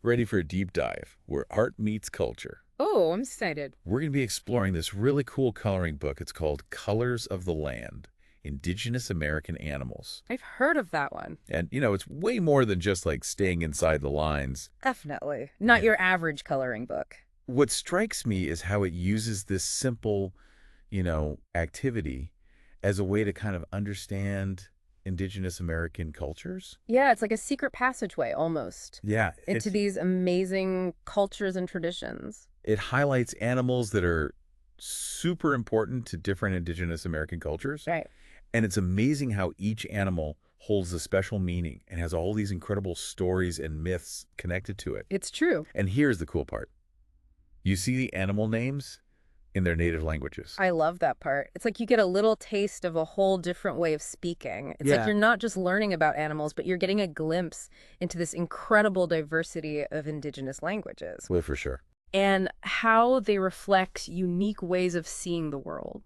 Ready for a deep dive where art meets culture. Oh, I'm excited. We're going to be exploring this really cool coloring book. It's called Colors of the Land, Indigenous American Animals. I've heard of that one. And, it's way more than just like staying inside the lines. Definitely. Not Yeah. your average coloring book. What strikes me is how it uses this simple, activity as a way to kind of understand Indigenous American cultures. Yeah, it's like a secret passageway almost Yeah, into these amazing cultures and traditions. it highlights animals that are super important to different Indigenous American cultures. Right. And it's amazing how each animal holds a special meaning and has all these incredible stories and myths connected to it. It's true. And here's the cool part. You see the animal names in their native languages. I love that part. It's like you get a little taste of a whole different way of speaking. It's like Yeah. you're not just learning about animals, but you're getting a glimpse into this incredible diversity of indigenous languages Well, for sure. and how they reflect unique ways of seeing the world.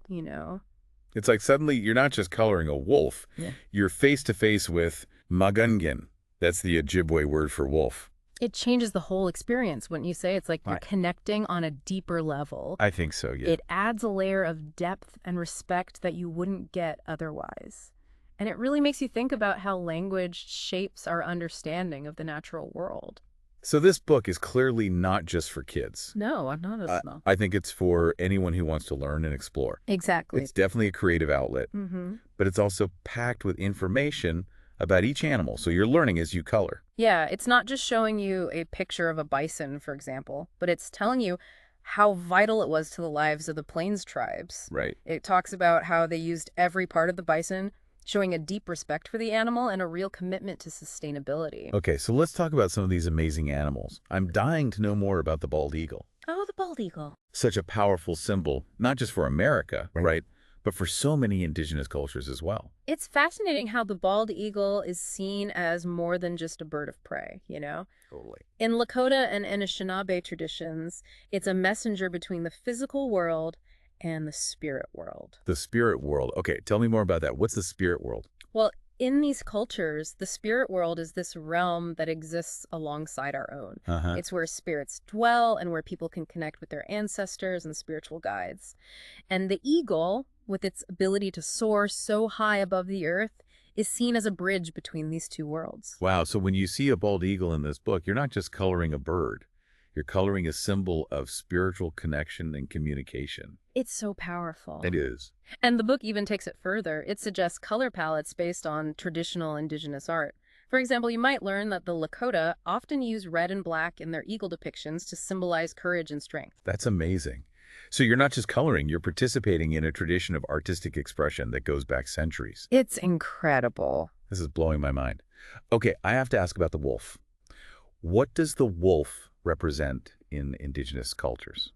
It's like suddenly you're not just coloring a wolf. Yeah. You're face to face with Magungin. That's the Ojibwe word for wolf. It changes the whole experience, wouldn't you say? It's like you're Right. connecting on a deeper level. I think so, yeah. It adds a layer of depth and respect that you wouldn't get otherwise. And it really makes you think about how language shapes our understanding of the natural world. So this book is clearly not just for kids. No, I'm not a smell. I think it's for anyone who wants to learn and explore. Exactly. It's definitely a creative outlet, but it's also packed with information about each animal, so you're learning as you color. Yeah, it's not just showing you a picture of a bison, for example, but it's telling you how vital it was to the lives of the Plains tribes. Right. It talks about how they used every part of the bison, showing a deep respect for the animal and a real commitment to sustainability. Okay, so let's talk about some of these amazing animals. I'm dying to know more about the bald eagle. Oh, the bald eagle. Such a powerful symbol, not just for America, right? But for so many indigenous cultures as well. It's fascinating how the bald eagle is seen as more than just a bird of prey. Totally. In Lakota and Anishinaabe traditions, it's a messenger between the physical world and the spirit world. The spirit world. Okay, tell me more about that. What's the spirit world? Well, in these cultures, the spirit world is this realm that exists alongside our own. Uh-huh. It's where spirits dwell and where people can connect with their ancestors and spiritual guides. And the eagle, with its ability to soar so high above the earth, is seen as a bridge between these two worlds. Wow, so when you see a bald eagle in this book, you're not just coloring a bird. You're coloring a symbol of spiritual connection and communication. It's so powerful. It is. And the book even takes it further. It suggests color palettes based on traditional indigenous art. For example, you might learn that the Lakota often use red and black in their eagle depictions to symbolize courage and strength. That's amazing. So you're not just coloring, you're participating in a tradition of artistic expression that goes back centuries. It's incredible. This is blowing my mind. Okay, I have to ask about the wolf. What does the wolf represent in indigenous cultures?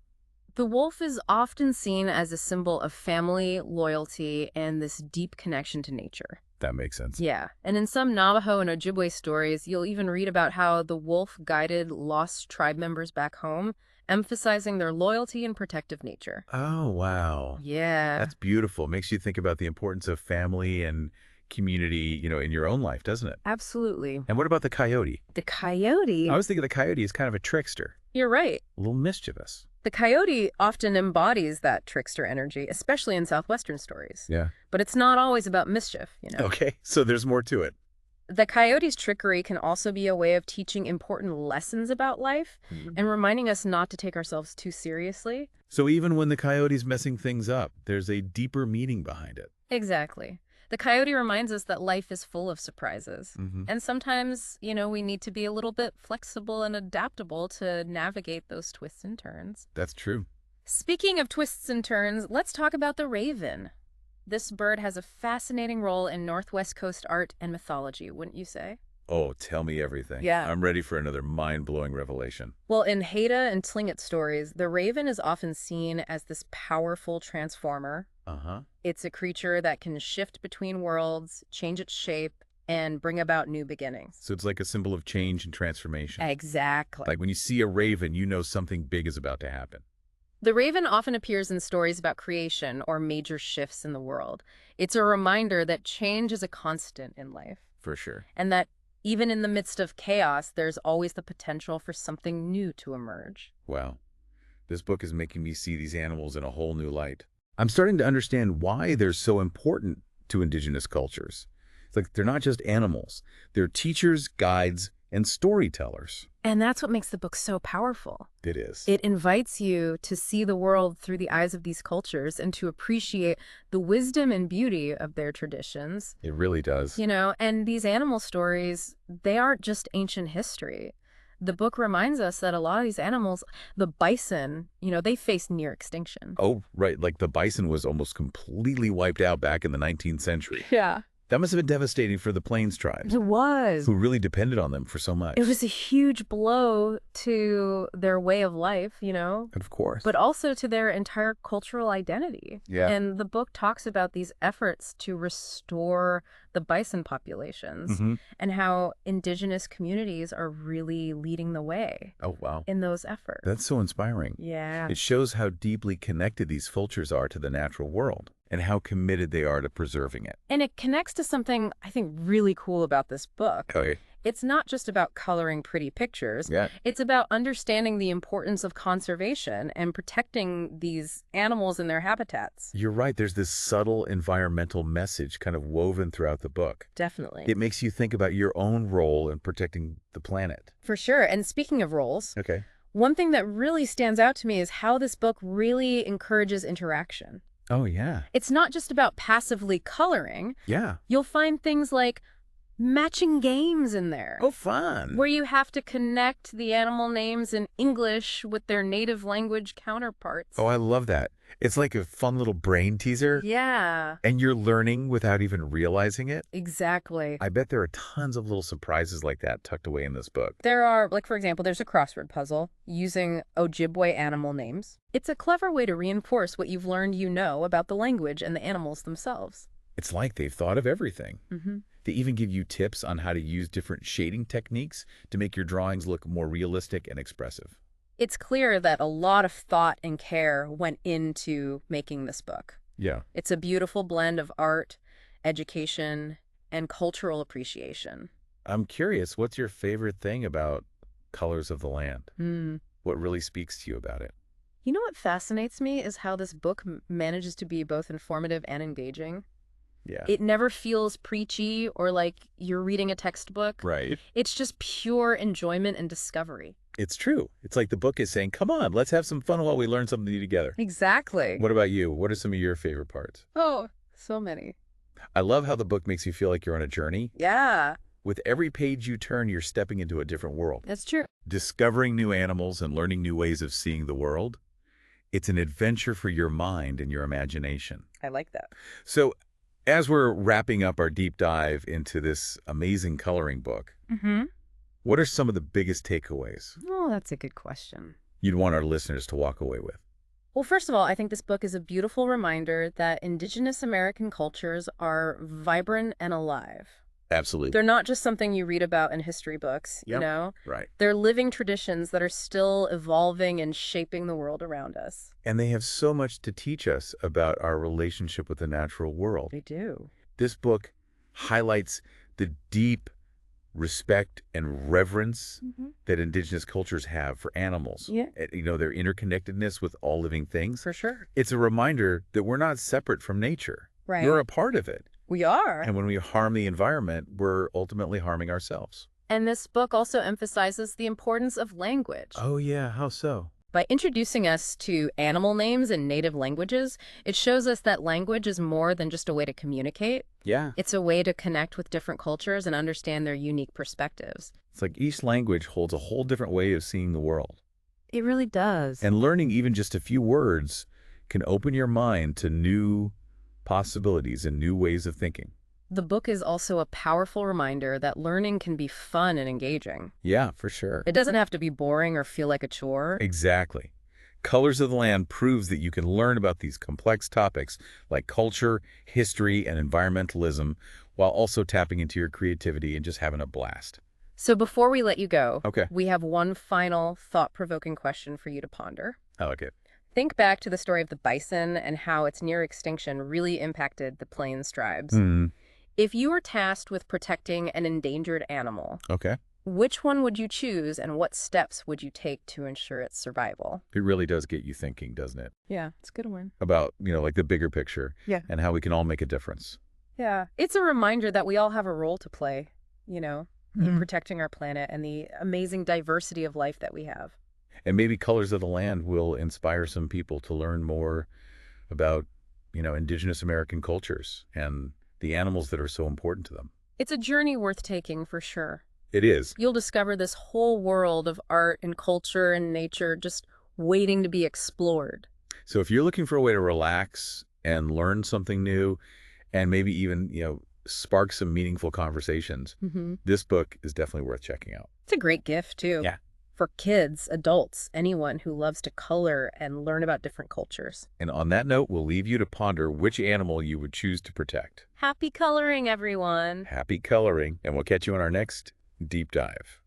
The wolf is often seen as a symbol of family, loyalty, and this deep connection to nature. That makes sense. Yeah, and in some Navajo and Ojibwe stories, you'll even read about how the wolf guided lost tribe members back home, emphasizing their loyalty and protective nature. Oh, wow. Yeah. That's beautiful. Makes you think about the importance of family and community, in your own life, doesn't it? Absolutely. And what about the coyote? The coyote. I was thinking the coyote is kind of a trickster, You're right. a little mischievous. The coyote often embodies that trickster energy, especially in Southwestern stories. Yeah. But it's not always about mischief. Okay, so there's more to it. The coyote's trickery can also be a way of teaching important lessons about life and reminding us not to take ourselves too seriously. So even when the coyote's messing things up, there's a deeper meaning behind it. Exactly. The coyote reminds us that life is full of surprises. Mm-hmm. And sometimes, we need to be a little bit flexible and adaptable to navigate those twists and turns. That's true. Speaking of twists and turns, let's talk about the raven. This bird has a fascinating role in Northwest Coast art and mythology, wouldn't you say? Oh, tell me everything. Yeah. I'm ready for another mind-blowing revelation. Well, in Haida and Tlingit stories, the raven is often seen as this powerful transformer. Uh-huh. It's a creature that can shift between worlds, change its shape, and bring about new beginnings. So it's like a symbol of change and transformation. Exactly. Like when you see a raven, you know something big is about to happen. The raven often appears in stories about creation or major shifts in the world. It's a reminder that change is a constant in life For sure. and that Even in the midst of chaos, there's always the potential for something new to emerge. Wow. This book is making me see these animals in a whole new light. I'm starting to understand why they're so important to indigenous cultures. It's like they're not just animals. They're teachers, guides, and storytellers. And that's what makes the book so powerful. It is. It invites you to see the world through the eyes of these cultures and to appreciate the wisdom and beauty of their traditions. It really does. And these animal stories, they aren't just ancient history. The book reminds us that a lot of these animals, the bison, they face near extinction. Oh, right. Like the bison was almost completely wiped out back in the 19th century. Yeah. That must have been devastating for the Plains tribes, It was. who really depended on them for so much. It was a huge blow to their way of life, Of course. but also to their entire cultural identity. Yeah. And the book talks about these efforts to restore the bison populations and how indigenous communities are really leading the way Oh, wow. in those efforts. That's so inspiring. Yeah. It shows how deeply connected these cultures are to the natural world and how committed they are to preserving it. And it connects to something I think really cool about this book. Okay. It's not just about coloring pretty pictures. Yeah. It's about understanding the importance of conservation and protecting these animals and their habitats. You're right. There's this subtle environmental message kind of woven throughout the book. Definitely. It makes you think about your own role in protecting the planet. For sure. And speaking of roles, Okay. one thing that really stands out to me is how this book really encourages interaction. Oh, yeah. It's not just about passively coloring. Yeah. You'll find things like matching games in there. Oh, fun. Where you have to connect the animal names in English with their native language counterparts. Oh, I love that. It's like a fun little brain teaser. Yeah, And you're learning without even realizing it. exactly. I bet there are tons of little surprises like that tucked away in this book. There are, for example, there's a crossword puzzle using Ojibwe animal names. It's a clever way to reinforce what you've learned about the language and the animals themselves. It's like they've thought of everything. Mm-hmm. They even give you tips on how to use different shading techniques to make your drawings look more realistic and expressive. It's clear that a lot of thought and care went into making this book. Yeah. It's a beautiful blend of art, education, and cultural appreciation. I'm curious, what's your favorite thing about Colors of the Land? What really speaks to you about it? You know what fascinates me is how this book manages to be both informative and engaging. Yeah. It never feels preachy or like you're reading a textbook. Right. It's just pure enjoyment and discovery. It's true. It's like the book is saying, come on, let's have some fun while we learn something new together. Exactly. What about you? What are some of your favorite parts? Oh, so many. I love how the book makes you feel like you're on a journey. Yeah, With every page you turn, you're stepping into a different world. that's true. Discovering new animals and learning new ways of seeing the world. It's an adventure for your mind and your imagination. I like that. So, as we're wrapping up our deep dive into this amazing coloring book, Mm-hmm. what are some of the biggest takeaways Oh, that's a good question. you'd want our listeners to walk away with? Well, first of all, I think this book is a beautiful reminder that Indigenous American cultures are vibrant and alive. Absolutely. They're not just something you read about in history books, Yep. Right. They're living traditions that are still evolving and shaping the world around us. And they have so much to teach us about our relationship with the natural world. They do. This book highlights the deep respect and reverence that indigenous cultures have for animals. Yeah. Their interconnectedness with all living things. For sure. It's a reminder that we're not separate from nature. Right. We're a part of it. We are. And when we harm the environment, we're ultimately harming ourselves. And this book also emphasizes the importance of language. Oh, yeah. How so? By introducing us to animal names and native languages, it shows us that language is more than just a way to communicate. Yeah. It's a way to connect with different cultures and understand their unique perspectives. It's like each language holds a whole different way of seeing the world. It really does. And learning even just a few words can open your mind to new possibilities and new ways of thinking. The book is also a powerful reminder that learning can be fun and engaging. Yeah, for sure. It doesn't have to be boring or feel like a chore. Exactly. Colors of the Land proves that you can learn about these complex topics like culture, history, and environmentalism while also tapping into your creativity and just having a blast. So before we let you go, Okay. we have one final thought-provoking question for you to ponder. I like it. Think back to the story of the bison and how its near extinction really impacted the Plains tribes. If you were tasked with protecting an endangered animal, Okay. which one would you choose and what steps would you take to ensure its survival? It really does get you thinking, doesn't it? Yeah, it's a good one. About, like the bigger picture. Yeah. And how we can all make a difference. Yeah, it's a reminder that we all have a role to play, in protecting our planet and the amazing diversity of life that we have. And maybe Colors of the Land will inspire some people to learn more about, Indigenous American cultures and the animals that are so important to them. It's a journey worth taking for sure. It is. You'll discover this whole world of art and culture and nature just waiting to be explored. So if you're looking for a way to relax and learn something new and maybe even, spark some meaningful conversations, this book is definitely worth checking out. It's a great gift, too. Yeah. For kids, adults, anyone who loves to color and learn about different cultures. And on that note, we'll leave you to ponder which animal you would choose to protect. Happy coloring, everyone! Happy coloring, and we'll catch you on our next Deep Dive.